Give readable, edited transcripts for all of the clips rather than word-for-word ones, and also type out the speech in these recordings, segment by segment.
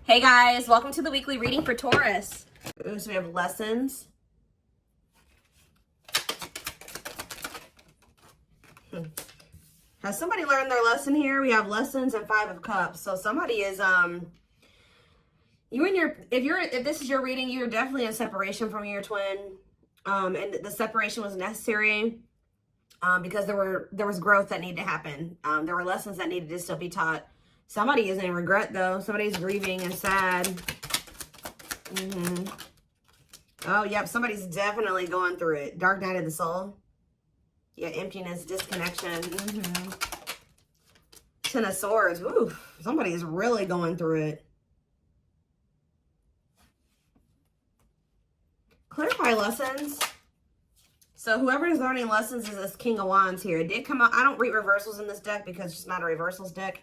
Hey guys, welcome to the weekly reading for Taurus. Ooh, so we have lessons. Has somebody learned their lesson here? We have lessons and 5 of Cups. So somebody is if this is your reading, you're definitely in separation from your twin. And the separation was necessary because there was growth that needed to happen. There were lessons that needed to still be taught. Somebody is in regret though. Somebody's grieving and sad. Oh, yep. Somebody's definitely going through it. Dark night of the soul. Yeah, emptiness, disconnection. Ten of Swords. Ooh, somebody is really going through it. Clarify lessons. So whoever is learning lessons is this King of Wands here. It did come out. I don't read reversals in this deck because it's not a reversals deck.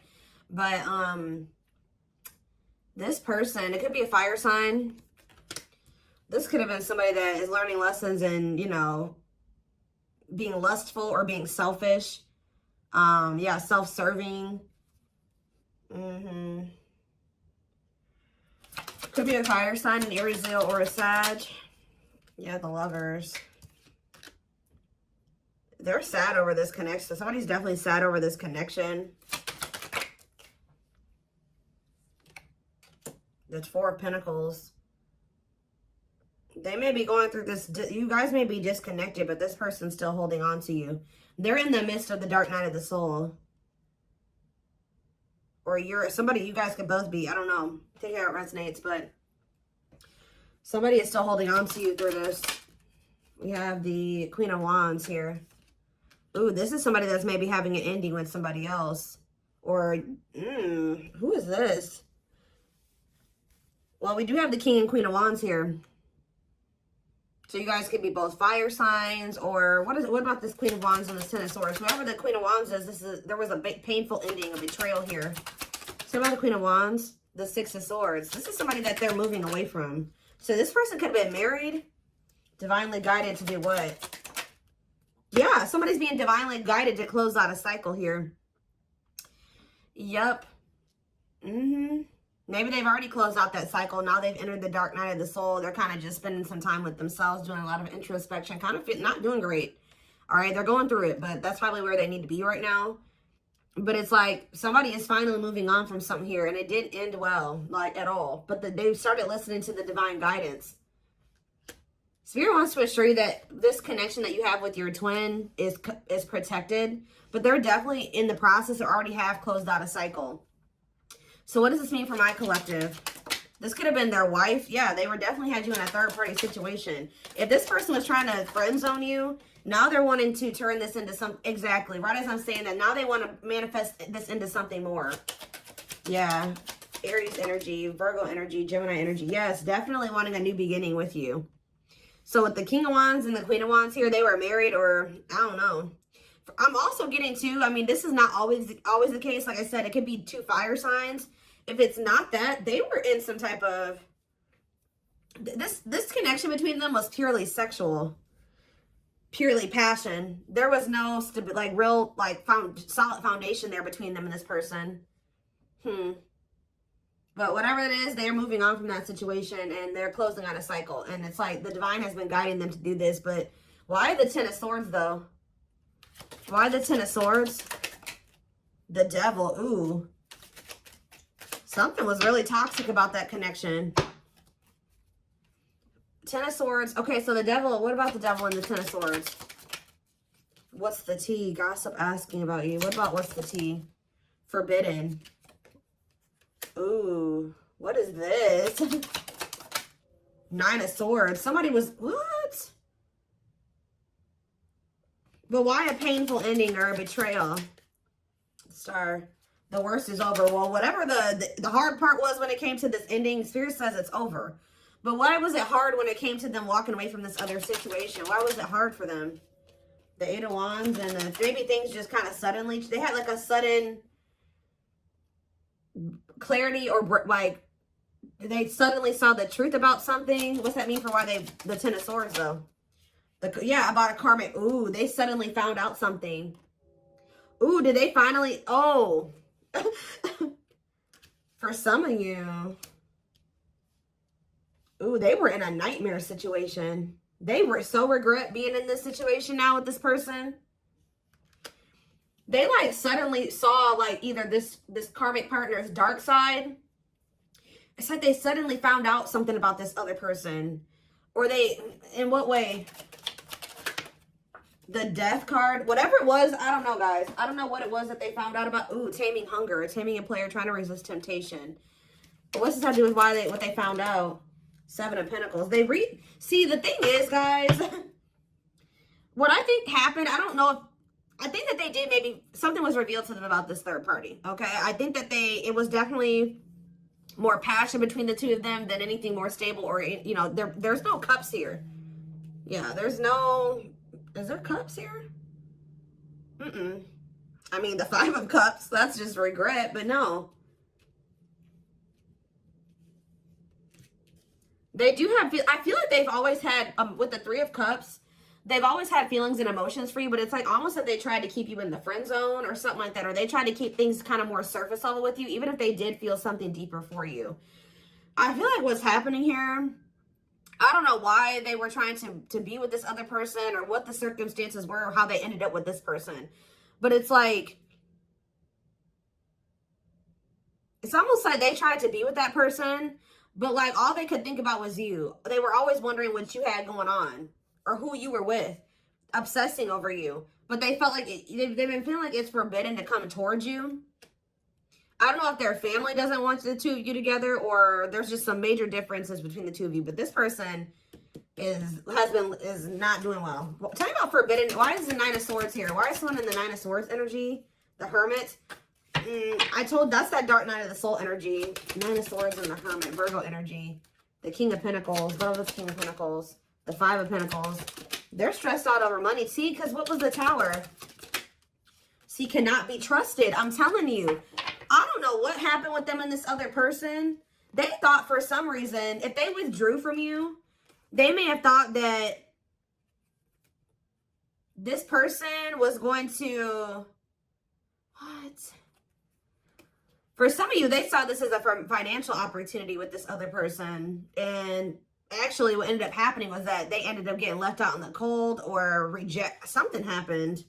But this person, it could be a fire sign. This could have been somebody that is learning lessons and, you know, being lustful or being selfish. Yeah, self-serving. Could be a fire sign, an Aries, Leo, or a Sag. Yeah, the Lovers. They're sad over this connection. Somebody's definitely sad over this connection. There's 4 of Pentacles. They may be going through this. You guys may be disconnected, but this person's still holding on to you. They're in the midst of the dark night of the soul. Or you're somebody, you guys could both be. I don't know. Take it how it resonates, but somebody is still holding on to you through this. We have the Queen of Wands here. Ooh, this is somebody that's maybe having an ending with somebody else. Or, who is this? Well, we do have the King and Queen of Wands here. So you guys could be both fire signs, or what about this Queen of Wands and this Ten of Swords? Whoever the Queen of Wands is, there was a big painful ending, a betrayal here. So about the Queen of Wands, the Six of Swords. This is somebody that they're moving away from. So this person could have been married, divinely guided to do what? Yeah, somebody's being divinely guided to close out a cycle here. Yep. Maybe they've already closed out that cycle. Now they've entered the dark night of the soul. They're kind of just spending some time with themselves, doing a lot of introspection, kind of not doing great. All right, they're going through it, but that's probably where they need to be right now. But it's like somebody is finally moving on from something here, and it didn't end well, like at all. But they started listening to the divine guidance. Spirit wants to assure you that this connection that you have with your twin is protected, but they're definitely in the process or already have closed out a cycle. So what does this mean for my collective? This could have been their wife. Yeah, they definitely had you in a third-party situation. If this person was trying to friend zone you, now they're wanting to turn this into some... Exactly. Right as I'm saying that, now they want to manifest this into something more. Yeah. Aries energy, Virgo energy, Gemini energy. Yes, definitely wanting a new beginning with you. So with the King of Wands and the Queen of Wands here, they were married, or I don't know. I'm also getting to, I mean, this is not always the case. Like I said, it could be 2 fire signs. If it's not that, they were in some type of, this connection between them was purely sexual, purely passion. There was no real solid foundation there between them and this person. But whatever it is, they're moving on from that situation and they're closing out a cycle. And it's like the divine has been guiding them to do this. But why the Ten of Swords though? Why the Ten of Swords? The Devil. Ooh. Something was really toxic about that connection. Ten of Swords. Okay, so the Devil. What about the Devil and the Ten of Swords? What's the tea? Gossip asking about you. What about what's the tea? Forbidden. Ooh. What is this? Nine of Swords. Somebody was... What? But why a painful ending or a betrayal? Star, the worst is over. Well, whatever the hard part was when it came to this ending, Spirit says it's over. But why was it hard when it came to them walking away from this other situation? Why was it hard for them? The Eight of Wands and maybe things just kind of suddenly, they had like a sudden clarity, or like they suddenly saw the truth about something. What's that mean for why the Ten of Swords though? Yeah, about a karmic. Ooh, they suddenly found out something. Ooh, did they finally? Oh, for some of you, Ooh, they were in a nightmare situation. They were so regret being in this situation now with this person. They like suddenly saw like either this karmic partner's dark side. It's like they suddenly found out something about this other person. Or they, in what way? The death card, whatever it was, I don't know, guys. I don't know what it was that they found out about. Ooh, taming hunger, taming a player trying to resist temptation. But what's this have to do with what they found out? 7 of Pentacles. See, the thing is, guys, what I think happened, I don't know if, I think that they did maybe, something was revealed to them about this third party, okay? I think that it was definitely more passion between the two of them than anything more stable or, you know, there's no cups here. Yeah, there's no, is there cups here? I mean, the 5 of Cups, that's just regret, but no. They do have, I feel like they've always had, with the 3 of Cups, they've always had feelings and emotions for you, but it's like almost that they tried to keep you in the friend zone or something like that, or they tried to keep things kind of more surface level with you, even if they did feel something deeper for you. I feel like what's happening here, I don't know why they were trying to be with this other person or what the circumstances were or how they ended up with this person. But it's like, it's almost like they tried to be with that person, but like all they could think about was you. They were always wondering what you had going on or who you were with, obsessing over you. But they felt like, they've been feeling like it's forbidden to come towards you. I don't know if their family doesn't want the 2 of you together or there's just some major differences between the 2 of you. But this person is not doing well. Tell me about forbidden. Why is the 9 of Swords here? Why is someone in the 9 of Swords energy? The Hermit. That's that dark night of the soul energy. 9 of Swords and the Hermit. Virgo energy. The King of Pentacles. What was the King of Pentacles? The 5 of Pentacles. They're stressed out over money. See, because what was the Tower? See, cannot be trusted. I'm telling you. I don't know what happened with them and this other person. They thought for some reason, if they withdrew from you, they may have thought that this person was going to... What? For some of you, they saw this as a financial opportunity with this other person. And actually what ended up happening was that they ended up getting left out in the cold or something happened.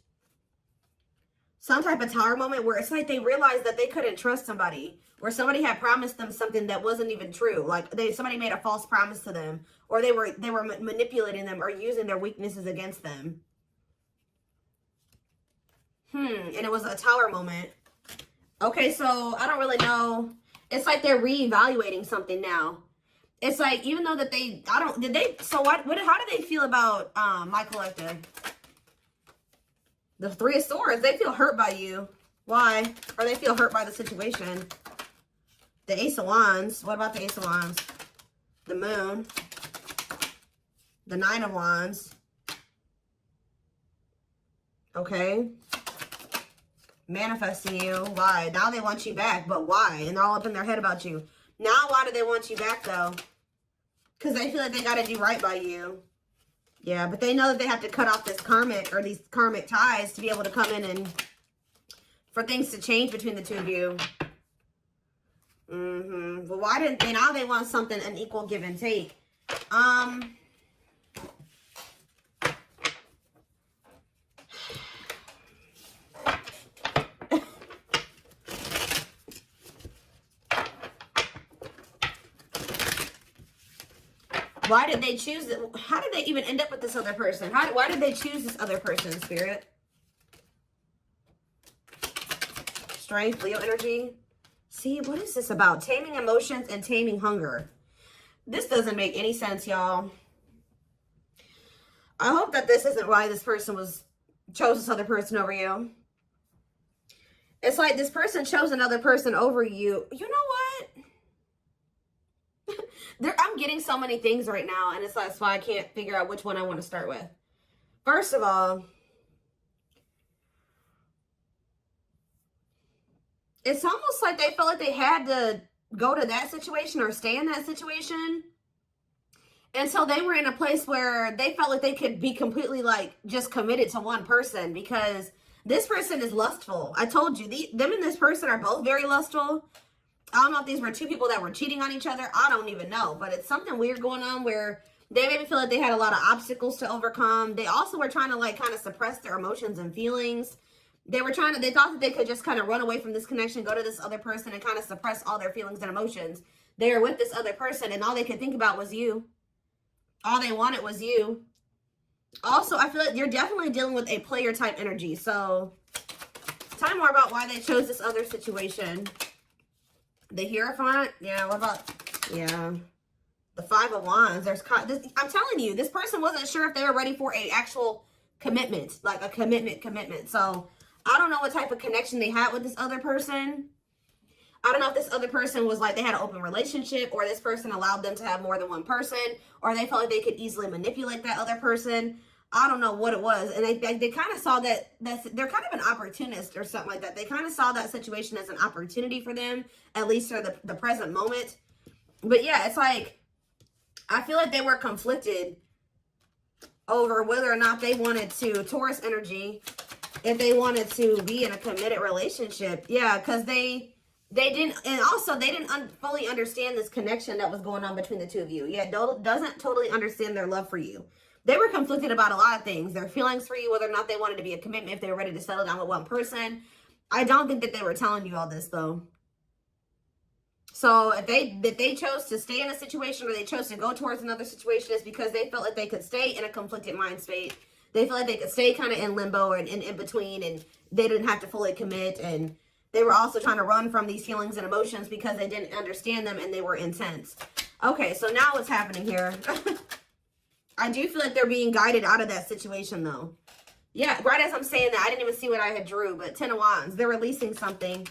Some type of Tower moment where it's like they realized that they couldn't trust somebody, or somebody had promised them something that wasn't even true. Like somebody made a false promise to them, or they were manipulating them or using their weaknesses against them. And it was a Tower moment. Okay, so I don't really know. It's like they're reevaluating something now. It's like, even though that how do they feel about my collective? The 3 of Swords, they feel hurt by you. Why? Or they feel hurt by the situation. The Ace of Wands. What about the Ace of Wands? The Moon. The 9 of Wands. Okay. Manifesting you. Why? Now they want you back, but why? And they're all up in their head about you. Now why do they want you back, though? Because they feel like they got to do right by you. Yeah, but they know that they have to cut off this karmic or these karmic ties to be able to come in and for things to change between the 2 of you. But why didn't they? Now they want something, an equal give and take. Why did they choose it? How did they even end up with this other person? Why did they choose this other person, Spirit? Strength, Leo energy. See, what is this about? Taming emotions and taming hunger. This doesn't make any sense, y'all. I hope that this isn't why this person chose this other person over you. It's like this person chose another person over you. You know what? I'm getting so many things right now, and that's why I can't figure out which one I want to start with. First of all, it's almost like they felt like they had to go to that situation or stay in that situation until they were in a place where they felt like they could be completely like just committed to one person, because this person is lustful. I told you, them and this person are both very lustful. I don't know if these were two people that were cheating on each other. I don't even know. But it's something weird going on where they made me feel like they had a lot of obstacles to overcome. They also were trying to like kind of suppress their emotions and feelings. They thought that they could just kind of run away from this connection, go to this other person and kind of suppress all their feelings and emotions. They were with this other person and all they could think about was you. All they wanted was you. Also, I feel like you're definitely dealing with a player type energy. So tell me more about why they chose this other situation. The Hierophant. Yeah, what about, yeah. The Five of Wands. I'm telling you, this person wasn't sure if they were ready for a actual commitment. Like a commitment. So I don't know what type of connection they had with this other person. I don't know if this other person was like they had an open relationship, or this person allowed them to have more than one person, or they felt like they could easily manipulate that other person. I don't know what it was. And they kind of saw that they're kind of an opportunist or something like that. They kind of saw that situation as an opportunity for them, at least for the present moment. But yeah, it's like, I feel like they were conflicted over whether or not they wanted to, Taurus energy, if they wanted to be in a committed relationship. Yeah, because they didn't, and also they didn't fully understand this connection that was going on between the two of you. Yeah, doesn't totally understand their love for you. They were conflicted about a lot of things. Their feelings for you, whether or not they wanted to be a commitment, if they were ready to settle down with one person. I don't think that they were telling you all this though. So if they chose to stay in a situation, or they chose to go towards another situation, it's because they felt like they could stay in a conflicted mind state. They felt like they could stay kind of in limbo and in between, and they didn't have to fully commit. And they were also trying to run from these feelings and emotions because they didn't understand them and they were intense. Okay, so now what's happening here? I do feel like they're being guided out of that situation though. Yeah, right as I'm saying that, I didn't even see what I had drew, but 10 of Wands. They're releasing something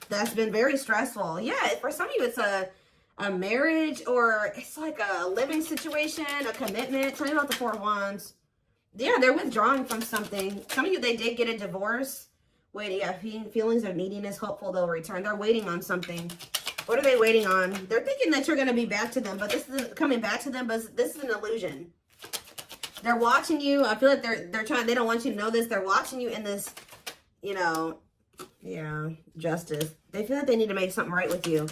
that's been very stressful. Yeah, for some of you, it's a marriage, or it's like a living situation, a commitment. Tell me about the 4 of Wands. Yeah, they're withdrawing from something. Some of you, they did get a divorce. Wait, yeah, feelings of neediness, hopeful they'll return. They're waiting on something. What are they waiting on? They're thinking that you're going to be back to them, but this isn't coming back to them, but this is an illusion. They're watching you. I feel like they're trying, they don't want you to know this. They're watching you in this, you know, yeah, justice. They feel like they need to make something right with you.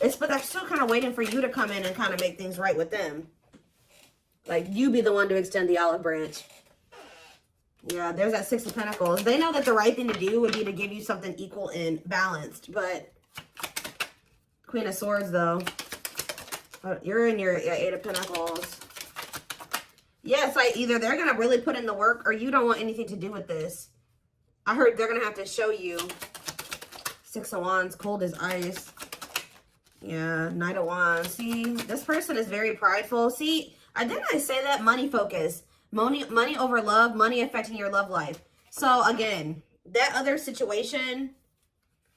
But they're still kind of waiting for you to come in and kind of make things right with them. Like, you be the one to extend the olive branch. Yeah, there's that 6 of Pentacles. They know that the right thing to do would be to give you something equal and balanced. But Queen of Swords, though. You're in your 8 of Pentacles. Yeah, it's like either they're going to really put in the work, or you don't want anything to do with this. I heard they're going to have to show you. 6 of Wands, cold as ice. Yeah, Knight of Wands. See, this person is very prideful. See, didn't I say that? Money focus. Money over love, money affecting your love life. So again, that other situation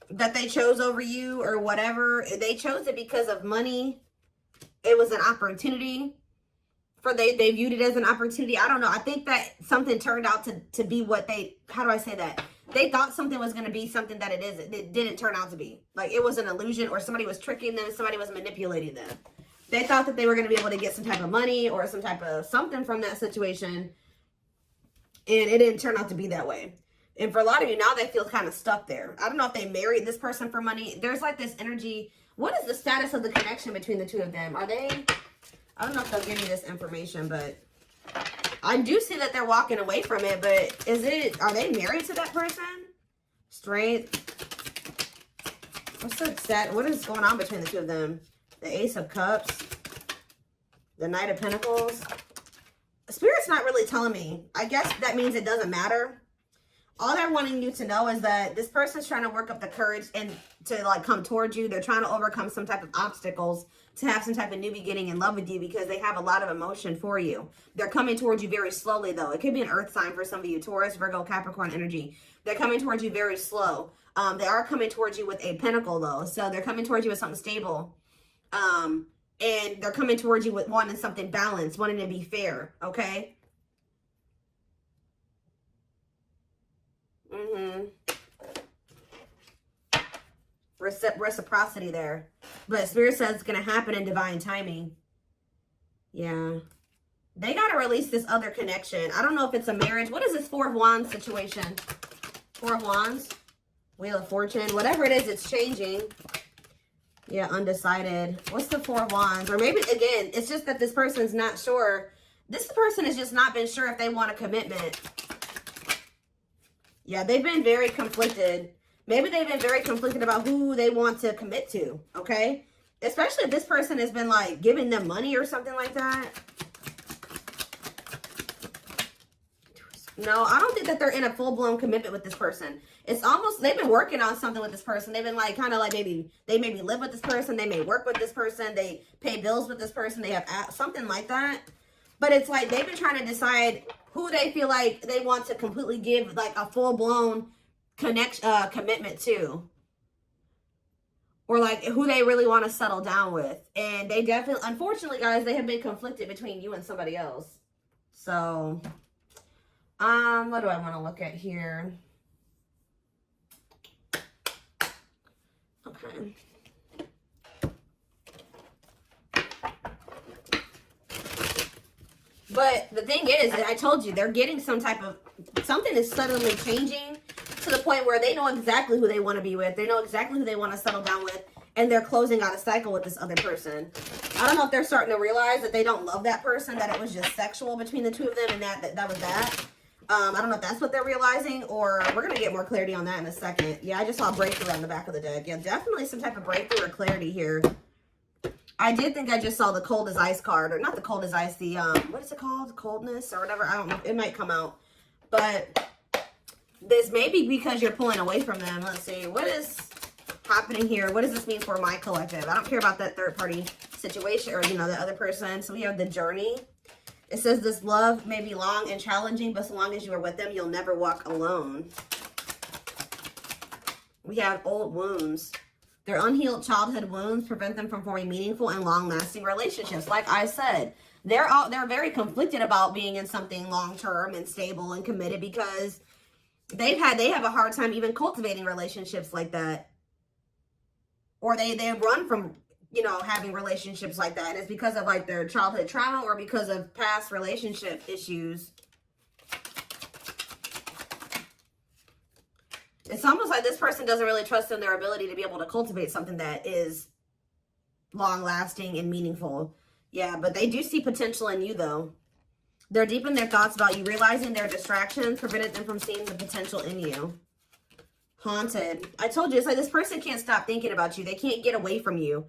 that they chose over you or whatever, they chose it because of money. It was an opportunity. They viewed it as an opportunity. I don't know. I think that something turned out to be what how do I say that? They thought something was going to be something that it isn't. It didn't turn out to be. Like, it was an illusion, or somebody was tricking them. Somebody was manipulating them. They thought that they were going to be able to get some type of money or some type of something from that situation. And it didn't turn out to be that way. And for a lot of you now, they feel kind of stuck there. I don't know if they married this person for money. There's like this energy. What is the status of the connection between the two of them? Are they... I don't know if they'll give me this information, but I do see that they're walking away from it. But are they married to that person? Strength. What is going on between the two of them? The Ace of Cups. The Knight of Pentacles. Spirit's not really telling me. I guess that means it doesn't matter. All they're wanting you to know is that this person's trying to work up the courage and to like come towards you. They're trying to overcome some type of obstacles to have some type of new beginning in love with you, because they have a lot of emotion for you. They're coming towards you very slowly though. It could be an earth sign for some of you. Taurus, Virgo, Capricorn energy. They're coming towards you very slow. They are coming towards you with a pentacle though. So they're coming towards you with something stable. And they're coming towards you with wanting something balanced, wanting to be fair. Okay. Reciprocity there. But Spirit says it's going to happen in divine timing. Yeah. They got to release this other connection. I don't know if it's a marriage. What is this 4 of Wands situation? 4 of Wands. Wheel of Fortune. Whatever it is, it's changing. Yeah, undecided. What's the Four of Wands? Or maybe, again, it's just that this person's not sure. This person has just not been sure if they want a commitment. Yeah, they've been very conflicted. Maybe they've been very conflicted about who they want to commit to, okay? Especially if this person has been, like, giving them money or something like that. No, I don't think that they're in a full-blown commitment with this person. It's almost, they've been working on something with this person. They've been, like, kind of like maybe, they maybe live with this person. They may work with this person. They pay bills with this person. They have something like that. But it's like they've been trying to decide who they feel like they want to completely give, like, a full-blown commitment to. Or, like, who they really want to settle down with. And they definitely, unfortunately, guys, they have been conflicted between you and somebody else. So, what do I want to look at here? Okay. But the thing is, I told you, they're getting some type of, something is suddenly changing to the point where they know exactly who they want to be with. They know exactly who they want to settle down with. And they're closing out a cycle with this other person. I don't know if they're starting to realize that they don't love that person, that it was just sexual between the two of them, and that was that. I don't know if that's what they're realizing, or we're going to get more clarity on that in a second. Yeah, I just saw a breakthrough on the back of the deck. Yeah, definitely some type of breakthrough or clarity here. I did think I just saw the cold as ice card, or not the cold as ice, the, what is it called? Coldness or whatever. I don't know. It might come out. But this may be because you're pulling away from them. Let's see. What is happening here? What does this mean for my collective? I don't care about that third party situation or, you know, the other person. So we have the journey. It says this love may be long and challenging, but so long as you are with them, you'll never walk alone. We have old wounds. Their unhealed childhood wounds prevent them from forming meaningful and long-lasting relationships. Like I said, they're very conflicted about being in something long-term and stable and committed because they have a hard time even cultivating relationships like that. Or they run from, you know, having relationships like that. It's because of, like, their childhood trauma or because of past relationship issues. It's almost like this person doesn't really trust in their ability to be able to cultivate something that is long-lasting and meaningful. Yeah, but they do see potential in you, though. They're deep in their thoughts about you, realizing their distractions prevented them from seeing the potential in you. Haunted. I told you, it's like this person can't stop thinking about you. They can't get away from you.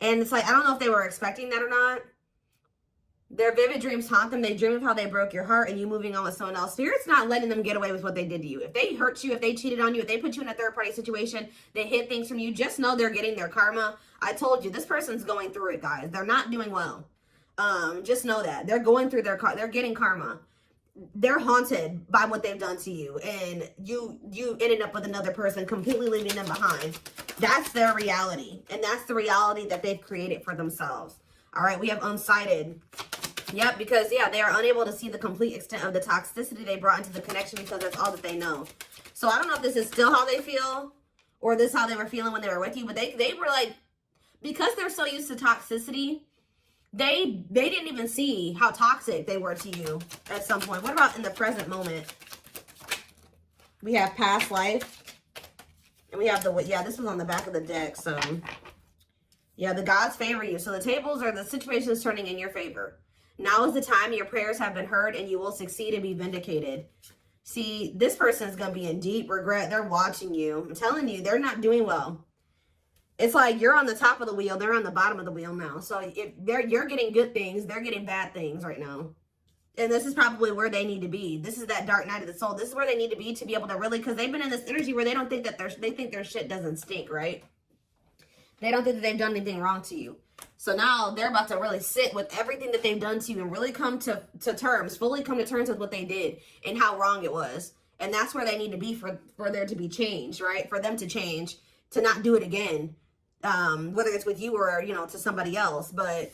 And it's like, I don't know if they were expecting that or not. Their vivid dreams haunt them. They dream of how they broke your heart and you moving on with someone else. Spirit's not letting them get away with what they did to you. If they hurt you, if they cheated on you, if they put you in a third-party situation, they hid things from you, just know they're getting their karma. I told you, this person's going through it, guys. They're not doing well. Just know that. They're going through they're getting karma. They're haunted by what they've done to you. And you ended up with another person, completely leaving them behind. That's their reality. And that's the reality that they've created for themselves. All right, we have unsighted. Yep, because, yeah, they are unable to see the complete extent of the toxicity they brought into the connection because that's all that they know. So I don't know if this is still how they feel or this is how they were feeling when they were with you. But they were like, because they're so used to toxicity, they didn't even see how toxic they were to you at some point. What about in the present moment? We have past life. And we have this was on the back of the deck. So, yeah, the gods favor you. So the the situation is turning in your favor. Now is the time your prayers have been heard and you will succeed and be vindicated. See, this person is going to be in deep regret. They're watching you. I'm telling you, they're not doing well. It's like you're on the top of the wheel. They're on the bottom of the wheel now. So if you're getting good things, they're getting bad things right now. And this is probably where they need to be. This is that dark night of the soul. This is where they need to be to be able to really, because they've been in this energy where they don't think that they think their shit doesn't stink, right? They don't think that they've done anything wrong to you. So now they're about to really sit with everything that they've done to you and really come to terms, fully come to terms with what they did and how wrong it was. And that's where they need to be for there to be change, right? For them to change, to not do it again. Whether it's with you or, you know, to somebody else. But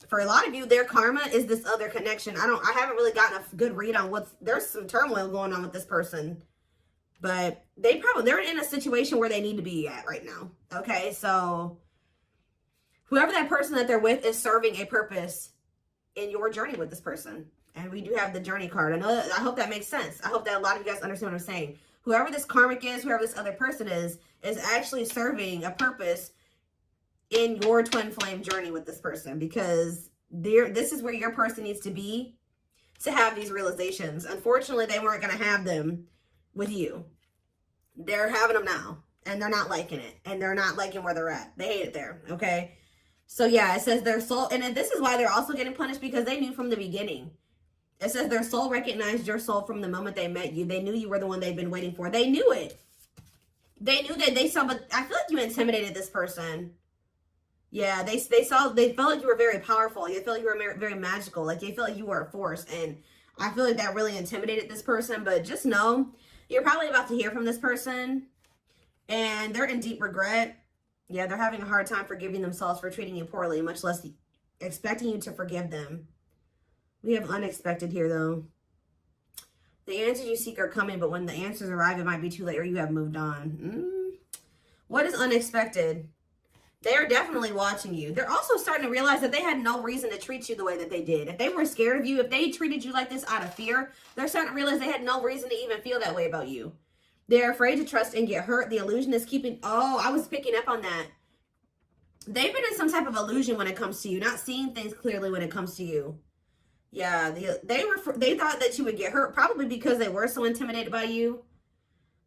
for a lot of you, their karma is this other connection. I haven't really gotten a good read on there's some turmoil going on with this person. But they're in a situation where they need to be at right now. Okay, so whoever that person that they're with is serving a purpose in your journey with this person. And we do have the journey card. I hope that makes sense. I hope that a lot of you guys understand what I'm saying. Whoever this karmic is, whoever this other person is actually serving a purpose in your twin flame journey with this person, because this is where your person needs to be to have these realizations. Unfortunately, they weren't going to have them with you. They're having them now, and they're not liking it, and they're not liking where they're at. They hate it there, okay? So yeah, it says their soul, and this is why they're also getting punished, because they knew from the beginning. It says their soul recognized your soul from the moment they met you. They knew you were the one they've been waiting for. They knew it. They knew that they saw, but I feel like you intimidated this person. Yeah, they felt like you were very powerful. They felt like you were very magical. Like they felt like you were a force. And I feel like that really intimidated this person. But just know, you're probably about to hear from this person. And they're in deep regret. Yeah, they're having a hard time forgiving themselves for treating you poorly, much less expecting you to forgive them. We have unexpected here, though. The answers you seek are coming, but when the answers arrive, it might be too late or you have moved on. What is unexpected? They're definitely watching you. They're also starting to realize that they had no reason to treat you the way that they did. If they were scared of you, if they treated you like this out of fear, they're starting to realize they had no reason to even feel that way about you. They're afraid to trust and get hurt. The illusion is keeping... Oh, I was picking up on that. They've been in some type of illusion when it comes to you, not seeing things clearly when it comes to you. Yeah, they thought that you would get hurt, probably because they were so intimidated by you.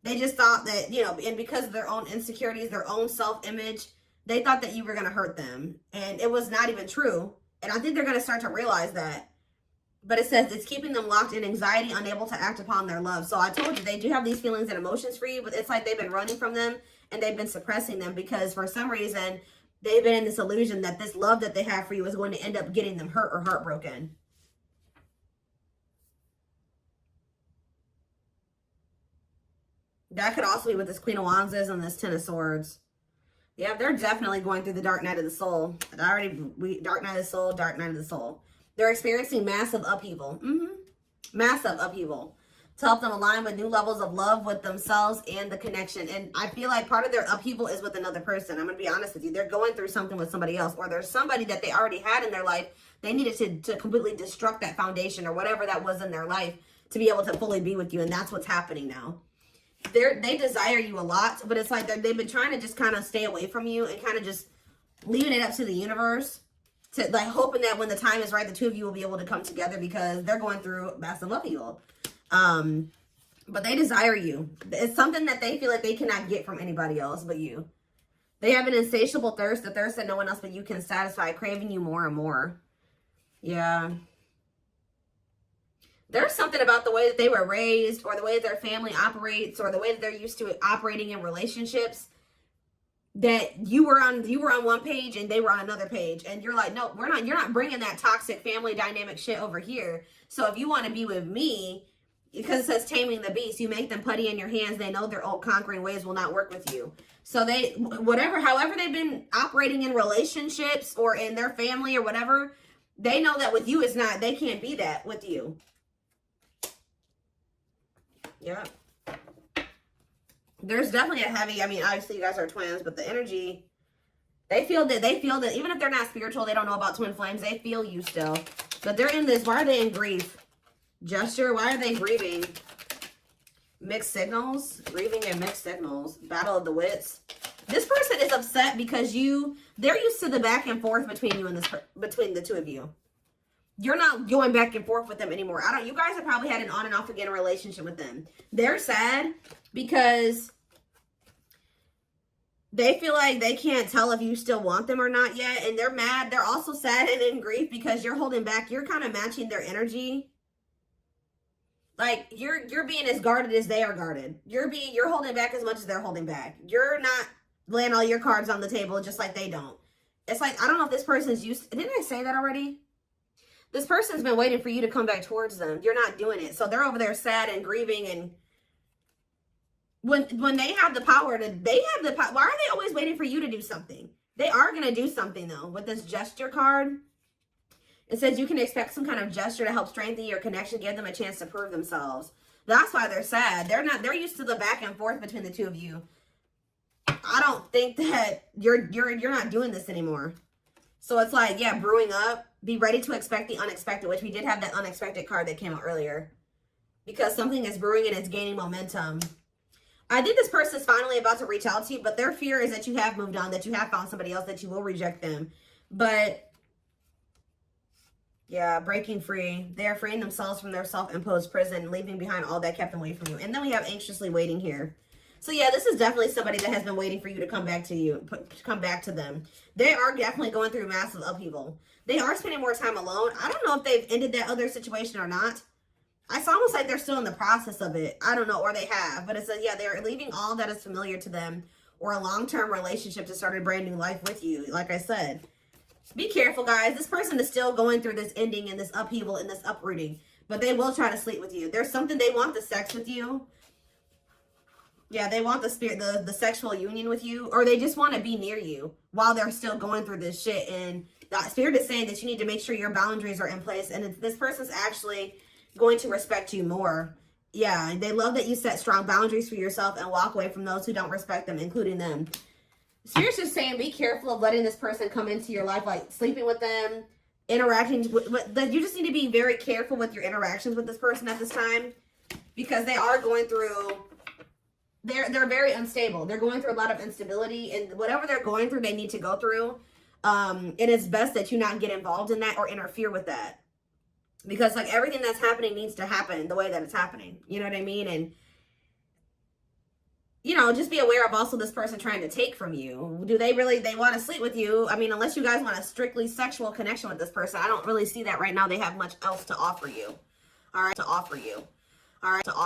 They just thought that, you know, and because of their own insecurities, their own self-image, they thought that you were going to hurt them. And it was not even true. And I think they're going to start to realize that. But it says it's keeping them locked in anxiety, unable to act upon their love. So I told you, they do have these feelings and emotions for you, but it's like they've been running from them and they've been suppressing them because for some reason, they've been in this illusion that this love that they have for you is going to end up getting them hurt or heartbroken. That could also be what this Queen of Wands is and this Ten of Swords. Yeah, they're definitely going through the dark night of the soul. Dark night of the soul, dark night of the soul. They're experiencing massive upheaval. Massive upheaval. To help them align with new levels of love with themselves and the connection. And I feel like part of their upheaval is with another person. I'm going to be honest with you. They're going through something with somebody else. Or there's somebody that they already had in their life. They needed to completely destruct that foundation or whatever that was in their life to be able to fully be with you. And that's what's happening now. They desire you a lot, but it's like they've been trying to just kind of stay away from you and kind of just leaving it up to the universe, to like hoping that when the time is right, the two of you will be able to come together because they're going through massive upheaval. But they desire you. It's something that they feel like they cannot get from anybody else but you. They have an insatiable thirst, a thirst that no one else but you can satisfy, craving you more and more. Yeah. There's something about the way that they were raised or the way that their family operates or the way that they're used to operating in relationships that you were on one page and they were on another page. And you're like, no, you're not bringing that toxic family dynamic shit over here. So if you want to be with me, because it says taming the beast, you make them putty in your hands. They know their old conquering ways will not work with you. So however they've been operating in relationships or in their family or whatever, they know that with you they can't be that with you. Yeah. There's definitely a heavy, I mean, obviously you guys are twins, but the energy, they feel that even if they're not spiritual, they don't know about twin flames, they feel you still. But they're in this, why are they in grief? Gesture, why are they grieving? Mixed signals, grieving and mixed signals, battle of the wits. This person is upset because they're used to the back and forth between you and between the two of you. You're not going back and forth with them anymore. You guys have probably had an on and off again relationship with them. They're sad because they feel like they can't tell if you still want them or not yet. And they're mad. They're also sad and in grief because you're holding back. You're kind of matching their energy. Like you're being as guarded as they are guarded. You're holding back as much as they're holding back. You're not laying all your cards on the table just like they don't. It's like, I don't know if this person's didn't I say that already? This person's been waiting for you to come back towards them. You're not doing it. So they're over there sad and grieving. And when they have the power why are they always waiting for you to do something? They are going to do something though. With this gesture card, it says you can expect some kind of gesture to help strengthen your connection, give them a chance to prove themselves. That's why they're sad. They're used to the back and forth between the two of you. I don't think that you're not doing this anymore. So it's like, yeah, brewing up. Be ready to expect the unexpected, which we did have that unexpected card that came out earlier. Because something is brewing and it's gaining momentum. I think this person is finally about to reach out to you, but their fear is that you have moved on, that you have found somebody else, that you will reject them. But yeah, breaking free. They're freeing themselves from their self-imposed prison, leaving behind all that kept them away from you. And then we have anxiously waiting here. So yeah, this is definitely somebody that has been waiting for you to come back to you, come back to them. They are definitely going through massive upheaval. They are spending more time alone. I don't know if they've ended that other situation or not. It's almost like they're still in the process of it. I don't know, or they have. But it says, yeah, they're leaving all that is familiar to them or a long-term relationship to start a brand new life with you, like I said. Be careful, guys. This person is still going through this ending and this upheaval and this uprooting. But they will try to sleep with you. There's something they want the sex with you. Yeah, they want the sexual union with you. Or they just want to be near you while they're still going through this shit. And the spirit is saying that you need to make sure your boundaries are in place. And this person's actually going to respect you more. Yeah, they love that you set strong boundaries for yourself and walk away from those who don't respect them, including them. Spirit's just saying be careful of letting this person come into your life, like sleeping with them, interacting with you just need to be very careful with your interactions with this person at this time, because they are going through, they're very unstable. They're going through a lot of instability, and whatever they're going through, they need to go through. And it's best that you not get involved in that or interfere with that. Because like everything that's happening needs to happen the way that it's happening. You know what I mean? And, you know, just be aware of also this person trying to take from you. Do they want to sleep with you? I mean, unless you guys want a strictly sexual connection with this person, I don't really see that right now. They have much else to offer you. All right. To offer you. All right.